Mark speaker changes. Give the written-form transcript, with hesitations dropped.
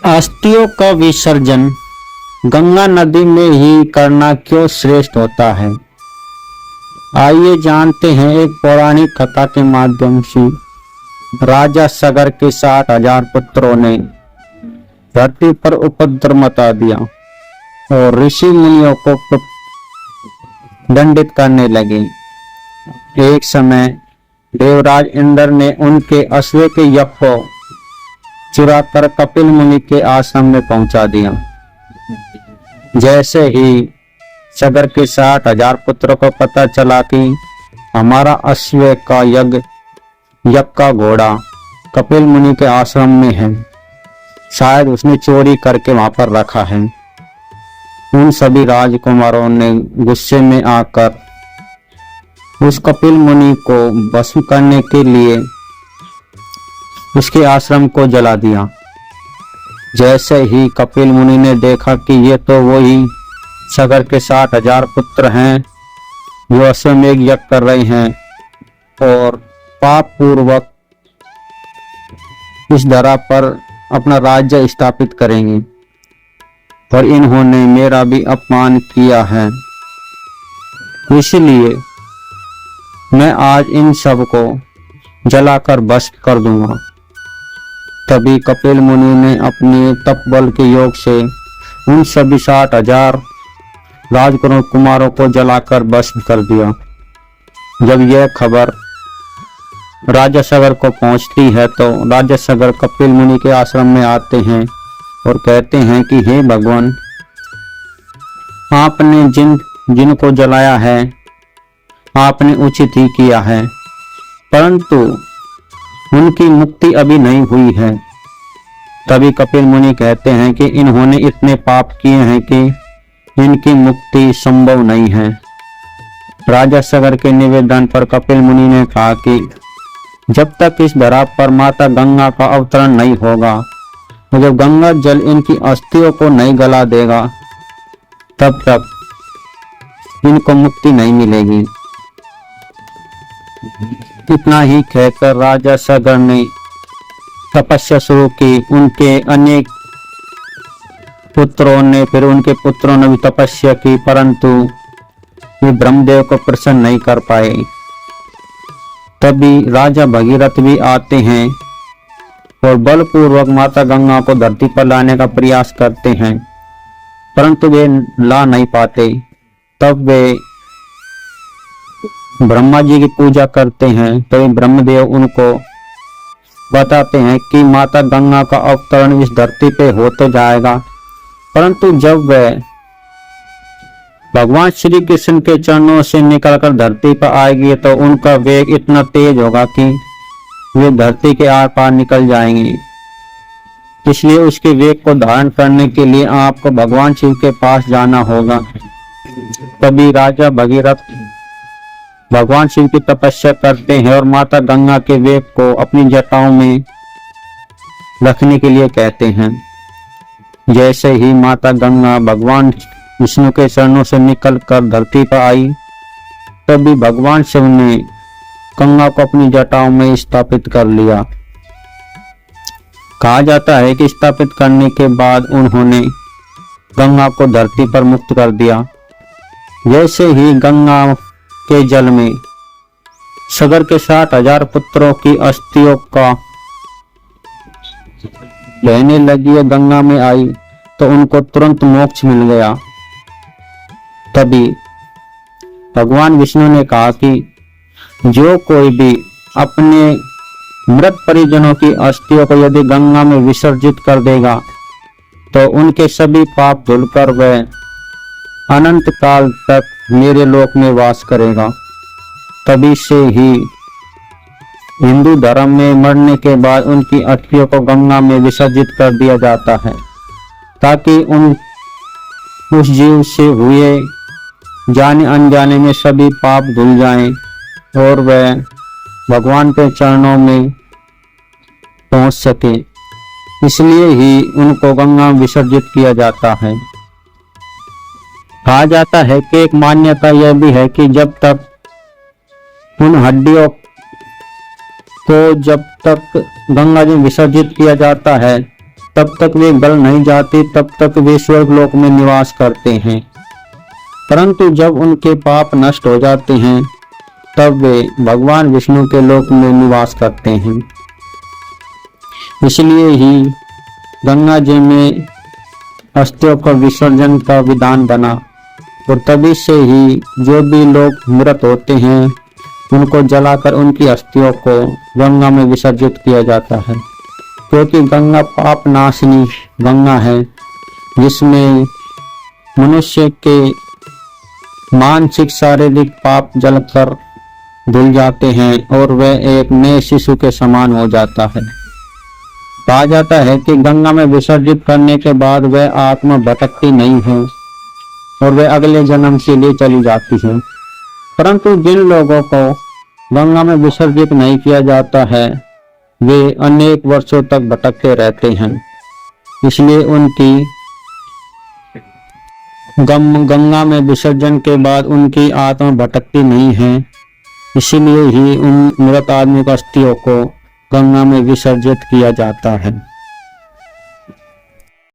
Speaker 1: अस्थियों का विसर्जन गंगा नदी में ही करना क्यों श्रेष्ठ होता है? आइए जानते हैं एक पौराणिक कथा के माध्यम से। राजा सगर के 60,000 पुत्रों ने धरती पर उपद्रव मचा दिया और ऋषि मुनियों को दंडित करने लगे। एक समय देवराज इंद्र ने उनके अश्व के यज्ञ को चुराकर कपिल मुनि के आश्रम में पहुंचा दिया। जैसे ही सगर के 60,000 पुत्रों को पता चला कि हमारा अश्व का यज्ञ का घोड़ा कपिल मुनि के आश्रम में है, शायद उसने चोरी करके वहां पर रखा है, उन सभी राजकुमारों ने गुस्से में आकर उस कपिल मुनि को भस्म करने के लिए उसके आश्रम को जला दिया। जैसे ही कपिल मुनि ने देखा कि ये तो वही सगर के 60,000 पुत्र हैं जो अश्वमेध यज्ञ कर रहे हैं और पाप पूर्वक इस धरा पर अपना राज्य स्थापित करेंगे और इन्होंने मेरा भी अपमान किया है, इसलिए मैं आज इन सब को जलाकर भस्म कर दूंगा। तभी कपिल मुनि ने अपने तप बल के योग से उन सभी 60,000 राजकुमारों को जलाकर भस्म कर दिया। जब यह खबर राजा सगर को पहुंचती है तो राजा सगर कपिल मुनि के आश्रम में आते हैं और कहते हैं कि हे भगवान, आपने जिनको जलाया है आपने उचित ही किया है, परंतु उनकी मुक्ति अभी नहीं हुई है। तभी कपिल मुनि कहते हैं कि इन्होंने इतने पाप किए हैं कि इनकी मुक्ति संभव नहीं है। राजा सगर के निवेदन पर कपिल मुनि ने कहा कि जब तक इस धरा पर माता गंगा का अवतरण नहीं होगा, तो जब गंगा जल इनकी अस्थियों को नहीं गला देगा, तब तक इनको मुक्ति नहीं मिलेगी। इतना ही कहकर राजा सगर ने तपस्या शुरू की। उनके अनेक पुत्रों ने भी तपस्या की, परंतु वे ब्रह्मदेव को प्रसन्न नहीं कर पाए। तभी राजा भगीरथ भी आते हैं और बलपूर्वक माता गंगा को धरती पर लाने का प्रयास करते हैं, परंतु वे ला नहीं पाते। तब वे ब्रह्मा जी की पूजा करते हैं। तो ब्रह्मदेव उनको बताते हैं कि माता गंगा का अवतरण इस धरती पे होते जाएगा, परंतु जब वह भगवान श्री कृष्ण के चरणों से निकलकर धरती पर आएगी तो उनका वेग इतना तेज होगा कि वे धरती के आर पार निकल जाएंगे। इसलिए उसके वेग को धारण करने के लिए आपको भगवान शिव के पास जाना होगा। तभी राजा भगीरथ भगवान शिव की तपस्या करते हैं और माता गंगा के वेग को अपनी जटाओं में रखने के लिए कहते हैं। जैसे ही माता गंगा भगवान विष्णु के चरणों से निकलकर धरती पर आई, तभी भगवान शिव ने गंगा को अपनी जटाओं में स्थापित कर लिया। कहा जाता है कि स्थापित करने के बाद उन्होंने गंगा को धरती पर मुक्त कर दिया। जैसे ही गंगा के जल में सगर के 60,000 पुत्रों की अस्थियों का बहने लगी, गंगा में आई तो उनको तुरंत मोक्ष मिल गया। तभी भगवान विष्णु ने कहा कि जो कोई भी अपने मृत परिजनों की अस्थियों को यदि गंगा में विसर्जित कर देगा तो उनके सभी पाप धुलकर वह अनंत काल तक मेरे लोक में वास करेगा। तभी से ही हिंदू धर्म में मरने के बाद उनकी अस्थियों को गंगा में विसर्जित कर दिया जाता है, ताकि उस जीव से हुए जाने अनजाने में सभी पाप धुल जाएं और वह भगवान के चरणों में पहुंच सके। इसलिए ही उनको गंगा में विसर्जित किया जाता है। कहा जाता है कि एक मान्यता यह भी है कि जब तक उन हड्डियों को गंगा जी विसर्जित किया जाता है तब तक वे गल नहीं जाती, तब तक वे स्वर्ग लोक में निवास करते हैं। परंतु जब उनके पाप नष्ट हो जाते हैं तब वे भगवान विष्णु के लोक में निवास करते हैं। इसलिए ही गंगा जी में अस्थियों का विसर्जन का विधान बना और तभी से ही जो भी लोग मृत होते हैं उनको जलाकर उनकी अस्थियों को गंगा में विसर्जित किया जाता है, क्योंकि गंगा पाप नाशिनी गंगा है, जिसमें मनुष्य के मानसिक शारीरिक पाप जलकर धुल जाते हैं और वह एक नए शिशु के समान हो जाता है। कहा जाता है कि गंगा में विसर्जित करने के बाद वह आत्मा भटकती नहीं है और वह अगले जन्म के लिए चली जाती है। परंतु जिन लोगों को गंगा में विसर्जित नहीं किया जाता है वे अनेक वर्षों तक भटकते रहते हैं। इसलिए उनकी गंगा में विसर्जन के बाद उनकी आत्मा भटकती नहीं है। इसीलिए ही उन मृत आदमी की अस्थियों को गंगा में विसर्जित किया जाता है।